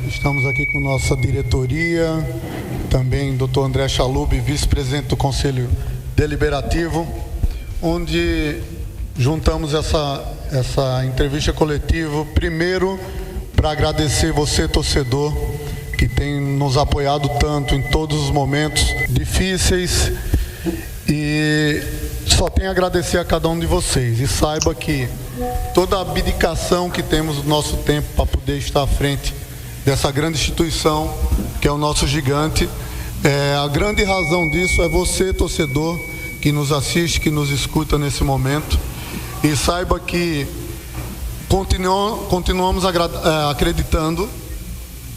Estamos aqui com nossa diretoria, também Dr. André Chalub, vice-presidente do Conselho Deliberativo, onde juntamos essa entrevista coletiva, primeiro, para agradecer você, torcedor, que tem nos apoiado tanto em todos os momentos difíceis, e só tenho a agradecer a cada um de vocês. E saiba que toda a abdicação que temos do nosso tempo para poder estar à frente dessa grande instituição, que é o nosso gigante, a grande razão disso é você, torcedor, que nos assiste, que nos escuta nesse momento. E saiba que continuamos acreditando,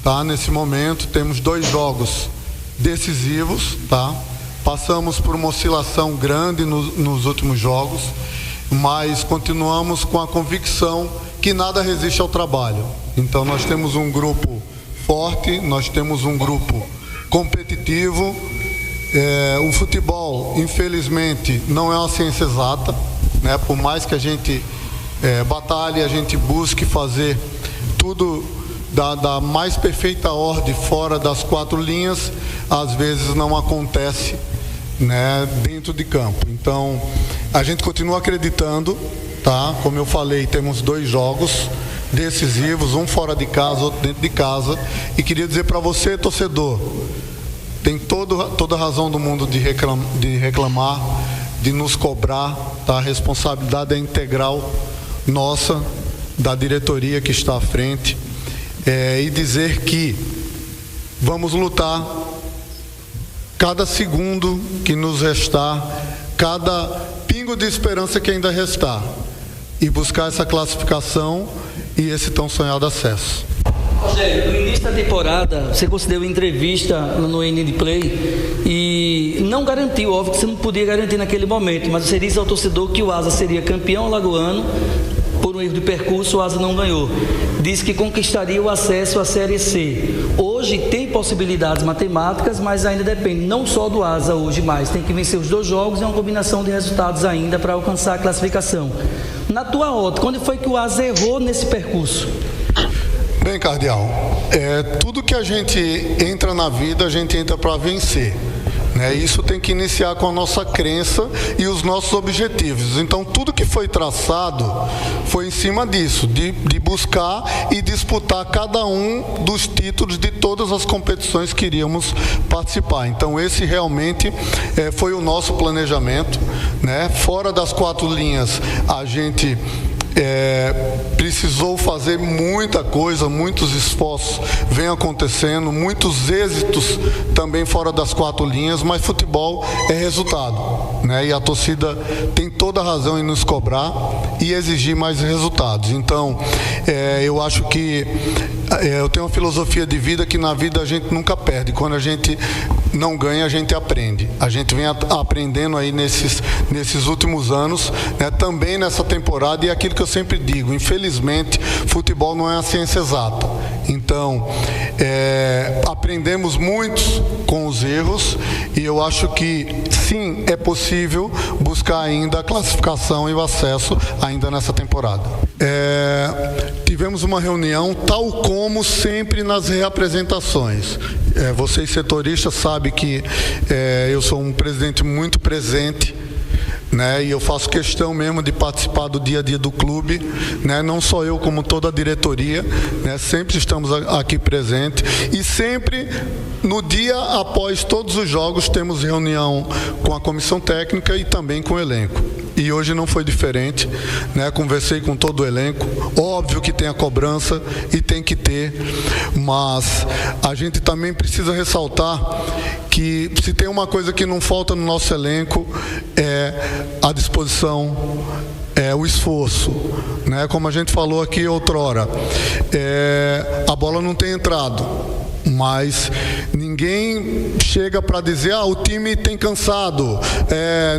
tá? Nesse momento temos 2 jogos decisivos, tá? Passamos por uma oscilação grande nos últimos jogos, mas continuamos com a convicção que nada resiste ao trabalho. Então nós temos um grupo forte, nós temos um grupo competitivo. O futebol, infelizmente, não é uma ciência exata, né? Por mais que a gente batalhe, a gente busque fazer tudo da mais perfeita ordem fora das 4 linhas, às vezes não acontece, né, dentro de campo. Então a gente continua acreditando, tá? Como eu falei, temos 2 jogos decisivos, um fora de casa, outro dentro de casa, e queria dizer para você, torcedor, tem toda a razão do mundo de reclamar, de nos cobrar, tá? A responsabilidade é integral nossa, da diretoria que está à frente, e dizer que vamos lutar cada segundo que nos restar, cada pingo de esperança que ainda restar, e buscar essa classificação e esse tão sonhado acesso. Rogério, no início da temporada, você concedeu entrevista no NN Play e não garantiu, óbvio que você não podia garantir naquele momento, mas você disse ao torcedor que o Asa seria campeão alagoano. Por um erro de percurso, o Asa não ganhou. Disse que conquistaria o acesso à Série C. Hoje tem possibilidades matemáticas, mas ainda depende não só do Asa hoje mais. Tem que vencer os 2 jogos e uma combinação de resultados ainda para alcançar a classificação. Na tua ótica, quando foi que o Asa errou nesse percurso? Bem, Cardeal, tudo que a gente entra na vida, a gente entra para vencer. Isso tem que iniciar com a nossa crença e os nossos objetivos. Então, tudo que foi traçado foi em cima disso, de buscar e disputar cada um dos títulos de todas as competições que iríamos participar. Então, esse realmente foi o nosso planejamento, né? Fora das 4 linhas, a gente precisou fazer muita coisa, muitos esforços vêm acontecendo, muitos êxitos também fora das 4 linhas, mas futebol é resultado, né? E a torcida tem toda a razão em nos cobrar e exigir mais resultados. Então, eu acho que eu tenho uma filosofia de vida que na vida a gente nunca perde. Quando a gente não ganha, a gente aprende. A gente vem aprendendo aí nesses últimos anos, né? Também nessa temporada, e aquilo que eu sempre digo, infelizmente, futebol não é a ciência exata. Então, aprendemos muito com os erros, e eu acho que sim, é possível buscar ainda a classificação e o acesso ainda nessa temporada. Tivemos uma reunião, tal como sempre nas reapresentações. Vocês setoristas sabem que eu sou um presidente muito presente, né? E eu faço questão mesmo de participar do dia a dia do clube, né? Não só eu, como toda a diretoria, né? Sempre estamos aqui presentes, e sempre no dia após todos os jogos temos reunião com a comissão técnica e também com o elenco. E hoje não foi diferente, né? Conversei com todo o elenco. Óbvio que tem a cobrança e tem que ter, mas a gente também precisa ressaltar que se tem uma coisa que não falta no nosso elenco é a disposição, o esforço, né? Como a gente falou aqui outrora, a bola não tem entrado, mas ninguém Ninguém chega para dizer, o time tem cansado,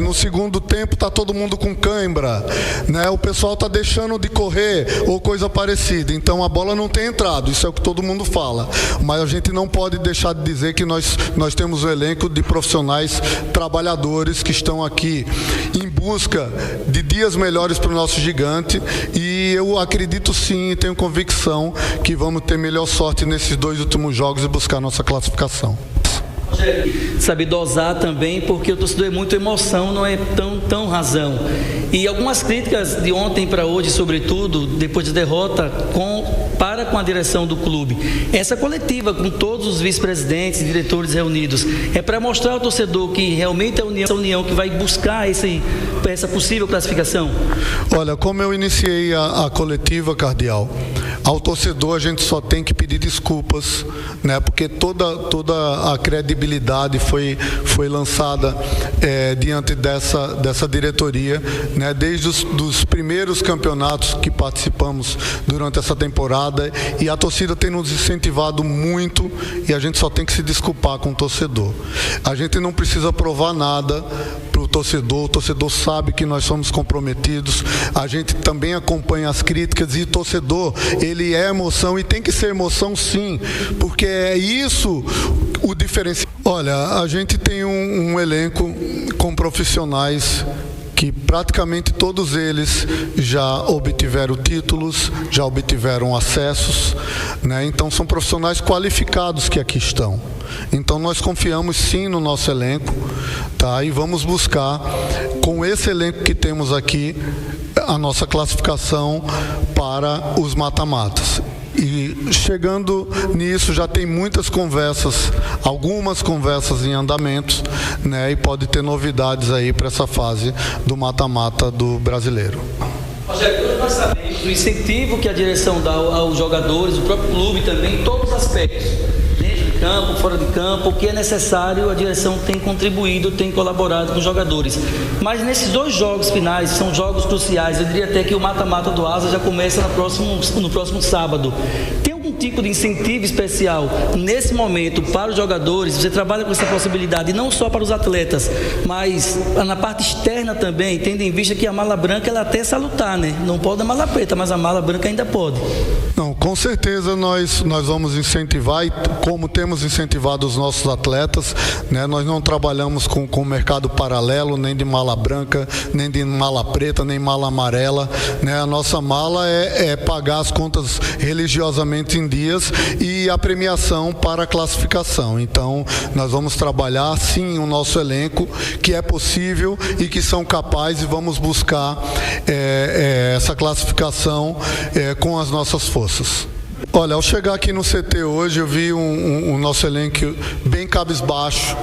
no segundo tempo está todo mundo com cãibra, né? O pessoal está deixando de correr ou coisa parecida. Então a bola não tem entrado, isso é o que todo mundo fala. Mas a gente não pode deixar de dizer que nós temos um elenco de profissionais trabalhadores que estão aqui em busca de dias melhores para o nosso gigante, e eu acredito sim, tenho convicção que vamos ter melhor sorte nesses 2 últimos jogos e buscar nossa classificação. Saber dosar também, porque o torcedor é muito emoção, não é tão razão. E algumas críticas de ontem para hoje, sobretudo, depois da derrota, para com a direção do clube. Essa coletiva, com todos os vice-presidentes e diretores reunidos, é para mostrar ao torcedor que realmente é essa união que vai buscar essa possível classificação? Olha, como eu iniciei a coletiva, Cardeal, ao torcedor a gente só tem que pedir desculpas, né? Porque toda a credibilidade foi lançada diante dessa diretoria, né? Desde os primeiros campeonatos que participamos durante essa temporada, e a torcida tem nos incentivado muito, e a gente só tem que se desculpar com o torcedor. A gente não precisa provar nada para o torcedor sabe que nós somos comprometidos, a gente também acompanha as críticas, e o torcedor, ele é emoção, e tem que ser emoção sim, porque é isso o diferencial. Olha, a gente tem um elenco com profissionais que praticamente todos eles já obtiveram títulos, já obtiveram acessos, né? Então são profissionais qualificados que aqui estão. Então nós confiamos sim no nosso elenco, tá? E vamos buscar, com esse elenco que temos aqui, a nossa classificação para os mata-matas. E chegando nisso, já tem muitas conversas, algumas conversas em andamento, né? E pode ter novidades aí para essa fase do mata-mata do brasileiro. Rogério, nós sabemos o incentivo que a direção dá aos jogadores, o próprio clube também, em todos os aspectos, dentro de campo, fora de campo, o que é necessário, a direção tem contribuído, tem colaborado com os jogadores. Mas nesses 2 jogos finais, são jogos cruciais, eu diria até que o mata-mata do Asa já começa no próximo sábado. Tem algum tipo de incentivo especial nesse momento para os jogadores? Você trabalha com essa possibilidade, não só para os atletas, mas na parte externa também, tendo em vista que a mala branca ela até é salutar, né? Não pode a mala preta, mas a mala branca ainda pode. Não, com certeza nós vamos incentivar, e como temos incentivado os nossos atletas, né? Nós não trabalhamos com mercado paralelo, nem de mala branca, nem de mala preta, nem mala amarela, né? A nossa mala é pagar as contas religiosamente em dias, e a premiação para a classificação. Então nós vamos trabalhar sim o nosso elenco, que é possível e que são capazes, e vamos buscar essa classificação com as nossas forças. Olha, ao chegar aqui no CT hoje, eu vi o nosso elenco bem cabisbaixo,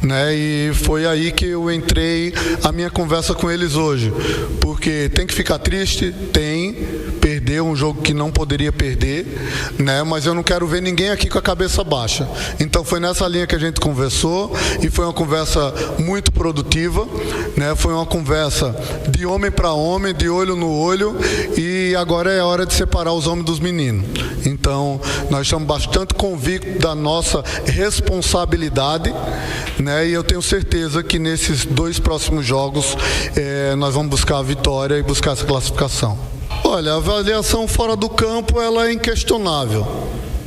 né? E foi aí que eu entrei a minha conversa com eles hoje, porque tem que ficar triste, perdeu um jogo que não poderia perder, né? Mas eu não quero ver ninguém aqui com a cabeça baixa. Então foi nessa linha que a gente conversou, e foi uma conversa muito produtiva, né? Foi uma conversa de homem para homem, de olho no olho, e agora é hora de separar os homens dos meninos. Então nós estamos bastante convictos da nossa responsabilidade, né? E eu tenho certeza que nesses 2 próximos jogos nós vamos buscar a vitória e buscar essa classificação. Olha, a avaliação fora do campo ela é inquestionável,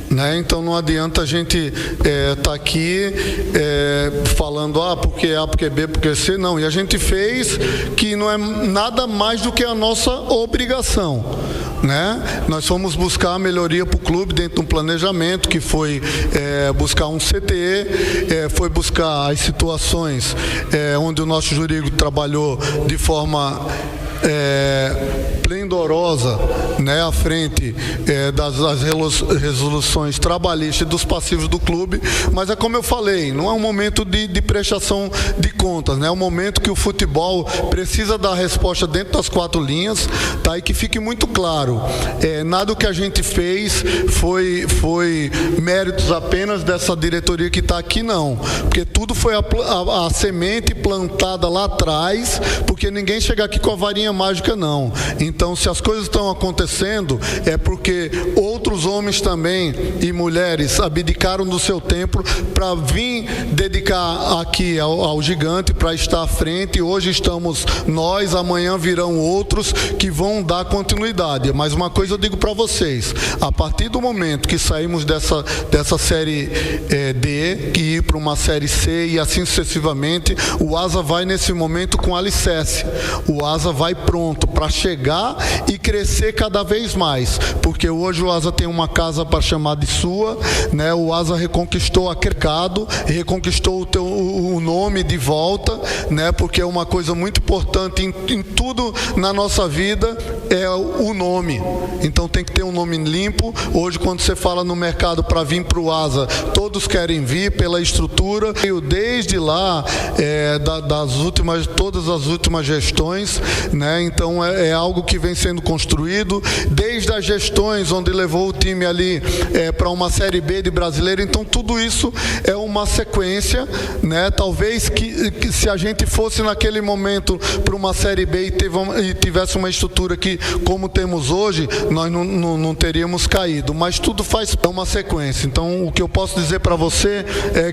né? Então não adianta a gente tá aqui falando porque A, porque B, porque C, não. E a gente fez que não é nada mais do que a nossa obrigação, né? Nós fomos buscar a melhoria para o clube dentro de um planejamento que foi buscar um CTE, foi buscar as situações onde o nosso jurídico trabalhou de forma esplendorosa, né, à frente das resoluções trabalhistas e dos passivos do clube, mas é como eu falei, não é um momento de prestação de contas, né? É um momento que o futebol precisa dar resposta dentro das 4 linhas, tá? E que fique muito claro, nada do que a gente fez foi méritos apenas dessa diretoria que está aqui, não, porque tudo foi a semente plantada lá atrás, porque ninguém chega aqui com a varinha mágica, não. Então Então, se as coisas estão acontecendo, é porque outros homens também e mulheres abdicaram do seu tempo para vir dedicar aqui ao gigante, para estar à frente. Hoje estamos nós, amanhã virão outros que vão dar continuidade. Mas uma coisa eu digo para vocês: a partir do momento que saímos dessa série D, que ir para uma série C e assim sucessivamente, o Asa vai nesse momento com alicerce. O Asa vai pronto para chegar e crescer cada vez mais, porque hoje o Asa tem uma casa para chamar de sua, né? O Asa reconquistou a mercado, reconquistou o nome de volta, né? Porque é uma coisa muito importante em tudo na nossa vida, é o nome. Então tem que ter um nome limpo. Hoje, quando você fala no mercado para vir para o Asa, todos querem vir pela estrutura. Eu desde lá, todas as últimas gestões, né? Então é algo que vem sendo construído desde as gestões onde levou o time ali para uma série B de brasileiro. Então tudo isso é uma sequência, né? Talvez que se a gente fosse naquele momento para uma série B e tivesse uma estrutura que, como temos hoje, nós não teríamos caído, mas tudo faz uma sequência. Então o que eu posso dizer para você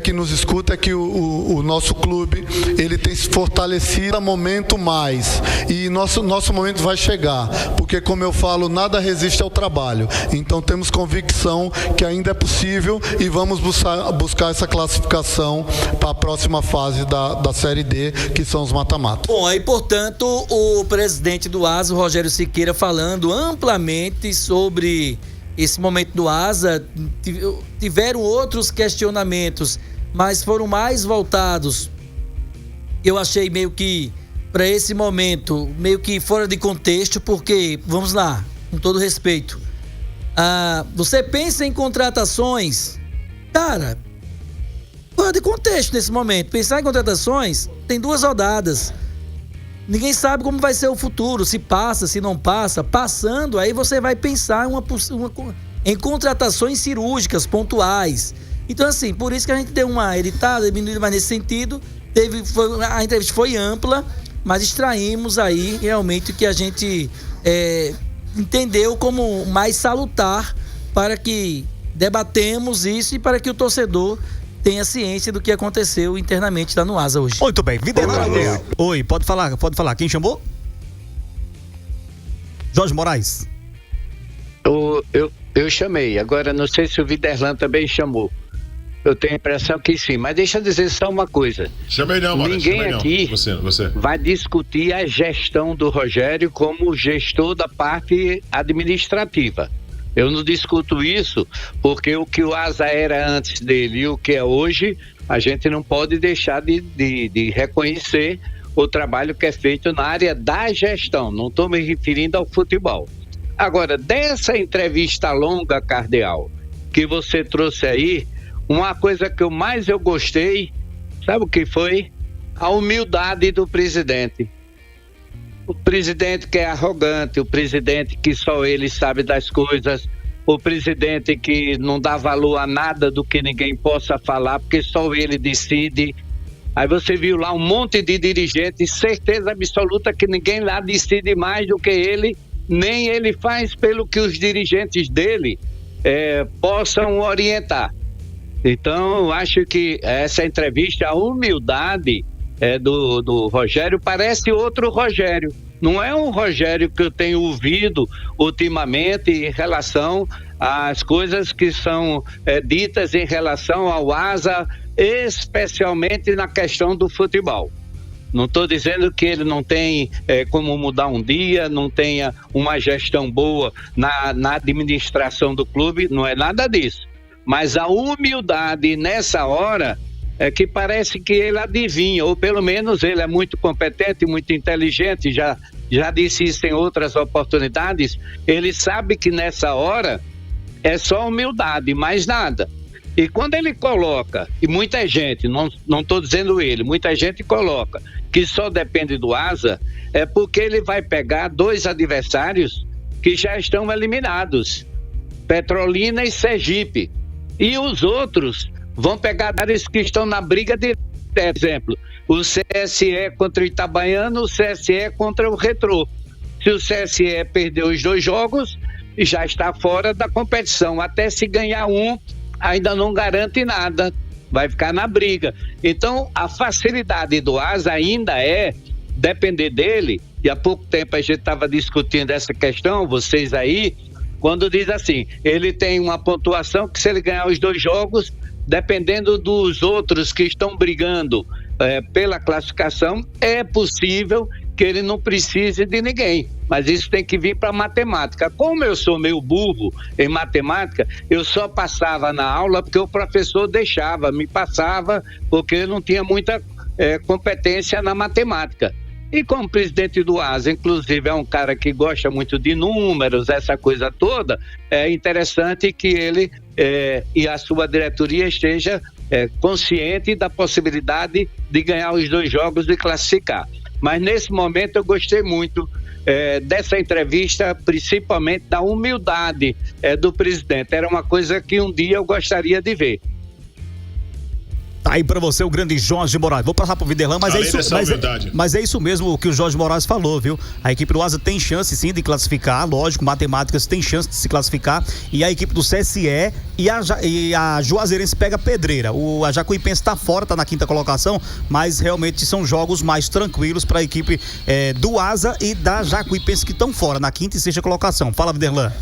que nos escuta é que o nosso clube, ele tem se fortalecido a momento mais, e nosso momento vai chegar, porque, como eu falo, nada resiste ao trabalho. Então temos convicção que ainda é possível e vamos buscar essa classificação para a próxima fase da Série D, que são os mata-mata. Bom, aí, portanto, o presidente do Asa, o Rogério Siqueira, falando amplamente sobre esse momento do Asa. Tiveram outros questionamentos, mas foram mais voltados, eu achei meio que para esse momento, meio que fora de contexto, porque, vamos lá, com todo respeito, você pensa em contratações, cara, fora de contexto nesse momento. Pensar em contratações, tem 2 rodadas, ninguém sabe como vai ser o futuro, se passa, se não passa. Passando, aí você vai pensar em contratações cirúrgicas, pontuais. Então, assim, por isso que a gente deu uma editada, diminuída, mas nesse sentido, a entrevista foi ampla, mas extraímos aí realmente o que a gente entendeu como mais salutar, para que debatemos isso e para que o torcedor tenha ciência do que aconteceu internamente lá no Asa hoje. Muito bem, Viderlan. Oi, pode falar. Quem chamou? Jorge Moraes. Eu chamei, agora não sei se o Viderlan também chamou. Eu tenho a impressão que sim, mas deixa eu dizer só uma coisa. Chamei não, Moraes. Ninguém aqui Você. vai discutir a gestão do Rogério como gestor da parte administrativa. Eu não discuto isso, porque o que o Asa era antes dele e o que é hoje, a gente não pode deixar de reconhecer o trabalho que é feito na área da gestão. Não estou me referindo ao futebol. Agora, dessa entrevista longa, Cardeal, que você trouxe aí, uma coisa que eu gostei, sabe o que foi? A humildade do presidente. O presidente que é arrogante, o presidente que só ele sabe das coisas, o presidente que não dá valor a nada do que ninguém possa falar, porque só ele decide. Aí você viu lá um monte de dirigentes, certeza absoluta que ninguém lá decide mais do que ele, nem ele faz pelo que os dirigentes dele possam orientar. Então, eu acho que essa entrevista, a humildade do Rogério, parece outro Rogério. Não é um Rogério que eu tenho ouvido ultimamente em relação às coisas que são ditas em relação ao Asa, especialmente na questão do futebol. Não estou dizendo que ele não tem como mudar um dia, não tenha uma gestão boa na administração do clube, não é nada disso. Mas a humildade nessa hora é que parece que ele adivinha, ou pelo menos ele é muito competente, muito inteligente, já disse isso em outras oportunidades. Ele sabe que nessa hora é só humildade, mais nada. E quando ele coloca, e muita gente, não estou dizendo ele, muita gente coloca que só depende do Asa, é porque ele vai pegar 2 adversários que já estão eliminados, Petrolina e Sergipe. E os outros vão pegar áreas que estão na briga de exemplo, o CSE contra o Itabaiana, o CSE contra o Retrô. Se o CSE perder os 2 jogos, já está fora da competição. Até se ganhar um, ainda não garante nada, vai ficar na briga. Então, a facilidade do Asa ainda é depender dele, e há pouco tempo a gente estava discutindo essa questão, vocês aí, quando diz assim, ele tem uma pontuação que, se ele ganhar os 2 jogos, dependendo dos outros que estão brigando pela classificação, é possível que ele não precise de ninguém, mas isso tem que vir para matemática. Como eu sou meio burro em matemática, eu só passava na aula porque o professor deixava, me passava, porque eu não tinha muita competência na matemática. E como presidente do ASA, inclusive, é um cara que gosta muito de números, essa coisa toda, é interessante que ele e a sua diretoria esteja consciente da possibilidade de ganhar os 2 jogos e classificar. Mas nesse momento eu gostei muito dessa entrevista, principalmente da humildade do presidente. Era uma coisa que um dia eu gostaria de ver. Tá aí pra você o grande Jorge Moraes. Vou passar pro Viderlan, mas mas é isso mesmo que o Jorge Moraes falou, viu? A equipe do Asa tem chance sim de classificar, lógico, matemáticas tem chance de se classificar, e a equipe do CSE e a Juazeirense pega pedreira. A Jacuipense tá fora, tá na 5ª colocação, mas realmente são jogos mais tranquilos pra equipe do Asa e da Jacuipense, que estão fora, na 5ª e 6ª colocação. Fala, Viderlan.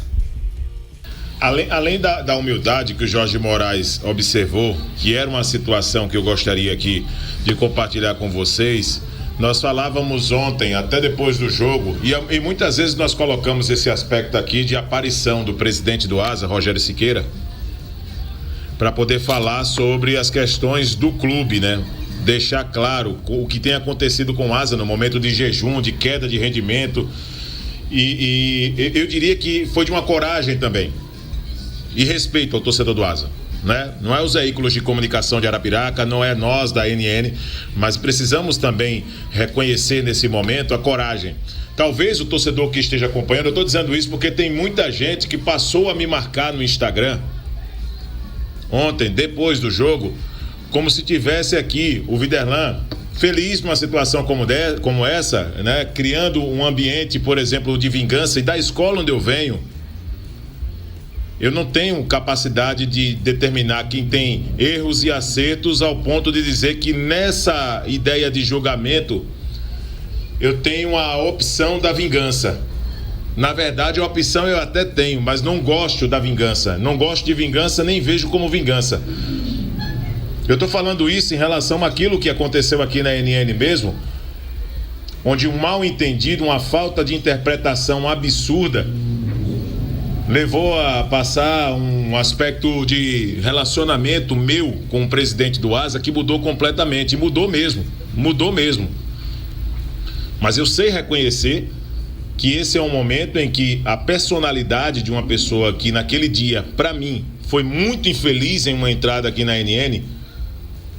Além da humildade que o Jorge Moraes observou, que era uma situação que eu gostaria aqui de compartilhar com vocês, nós falávamos ontem, até depois do jogo, e muitas vezes nós colocamos esse aspecto aqui de aparição do presidente do ASA, Rogério Siqueira, para poder falar sobre as questões do clube, né? Deixar claro o que tem acontecido com o ASA no momento de jejum, de queda de rendimento, e eu diria que foi de uma coragem também. E respeito ao torcedor do Asa, né? Não é os veículos de comunicação de Arapiraca, não é nós da NN, mas precisamos também reconhecer nesse momento a coragem. Talvez o torcedor que esteja acompanhando, eu estou dizendo isso porque tem muita gente que passou a me marcar no Instagram ontem, depois do jogo, como se tivesse aqui o Viderlan feliz numa situação como essa, né? Criando um ambiente, por exemplo, de vingança. E da escola onde eu venho, eu não tenho capacidade de determinar quem tem erros e acertos ao ponto de dizer que nessa ideia de julgamento eu tenho a opção da vingança. Na verdade, a opção eu até tenho, mas não gosto da vingança. Não gosto de vingança, nem vejo como vingança. Eu estou falando isso em relação àquilo que aconteceu aqui na NN mesmo, onde um mal entendido, uma falta de interpretação absurda levou a passar um aspecto de relacionamento meu com o presidente do ASA que mudou completamente, mudou mesmo. Mas eu sei reconhecer que esse é um momento em que a personalidade de uma pessoa que naquele dia, para mim, foi muito infeliz em uma entrada aqui na NN,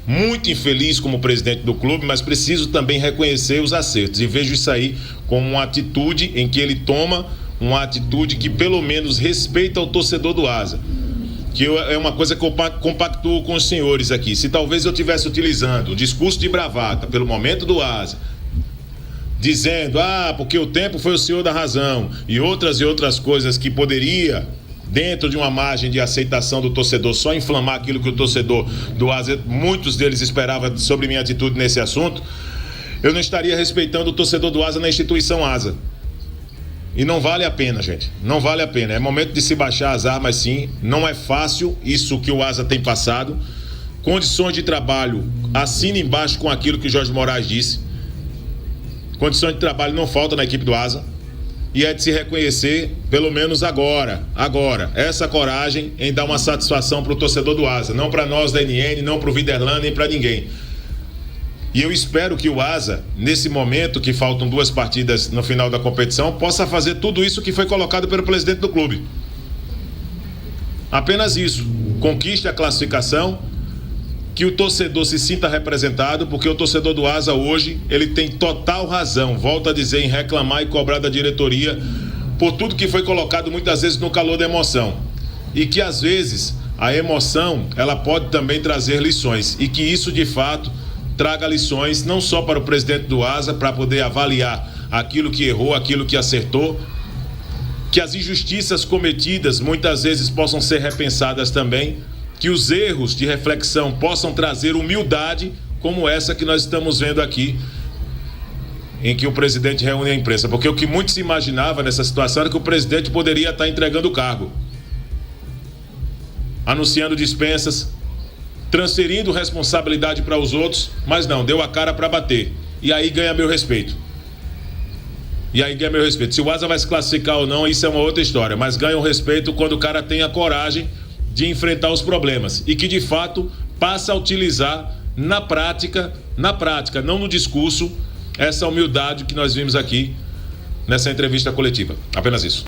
muito infeliz como presidente do clube, mas preciso também reconhecer os acertos, e vejo isso aí como uma atitude em que ele toma uma atitude que pelo menos respeita o torcedor do ASA, que é uma coisa que eu compactuo com os senhores aqui. Se talvez eu estivesse utilizando o discurso de bravata pelo momento do ASA, dizendo, porque o tempo foi o senhor da razão, e outras coisas que poderia, dentro de uma margem de aceitação do torcedor, só inflamar aquilo que o torcedor do ASA, muitos deles esperavam sobre minha atitude nesse assunto, eu não estaria respeitando o torcedor do ASA na instituição ASA. E não vale a pena, gente, não vale a pena. É momento de se baixar as armas, sim. Não é fácil isso que o ASA tem passado. Condições de trabalho, assina embaixo com aquilo que o Jorge Moraes disse. Condições de trabalho não falta na equipe do ASA. E é de se reconhecer, pelo menos agora, essa coragem em dar uma satisfação para o torcedor do ASA. Não para nós da NN, não para o Viderlan, nem para ninguém. E eu espero que o ASA, nesse momento que faltam 2 partidas no final da competição, possa fazer tudo isso que foi colocado pelo presidente do clube. Apenas isso. Conquiste a classificação, que o torcedor se sinta representado, porque o torcedor do ASA hoje, ele tem total razão, volto a dizer, em reclamar e cobrar da diretoria por tudo que foi colocado muitas vezes no calor da emoção. E que às vezes a emoção, ela pode também trazer lições, e que isso de fato traga lições não só para o presidente do ASA, para poder avaliar aquilo que errou, aquilo que acertou, que as injustiças cometidas muitas vezes possam ser repensadas também, que os erros de reflexão possam trazer humildade, como essa que nós estamos vendo aqui, em que o presidente reúne a imprensa. Porque o que muito se imaginava nessa situação era que o presidente poderia estar entregando o cargo, anunciando dispensas, transferindo responsabilidade para os outros, mas não, deu a cara para bater. E aí ganha meu respeito. Se o Asa vai se classificar ou não, isso é uma outra história, mas ganha o respeito quando o cara tem a coragem de enfrentar os problemas e que de fato passa a utilizar na prática, não no discurso, essa humildade que nós vimos aqui nessa entrevista coletiva. Apenas isso.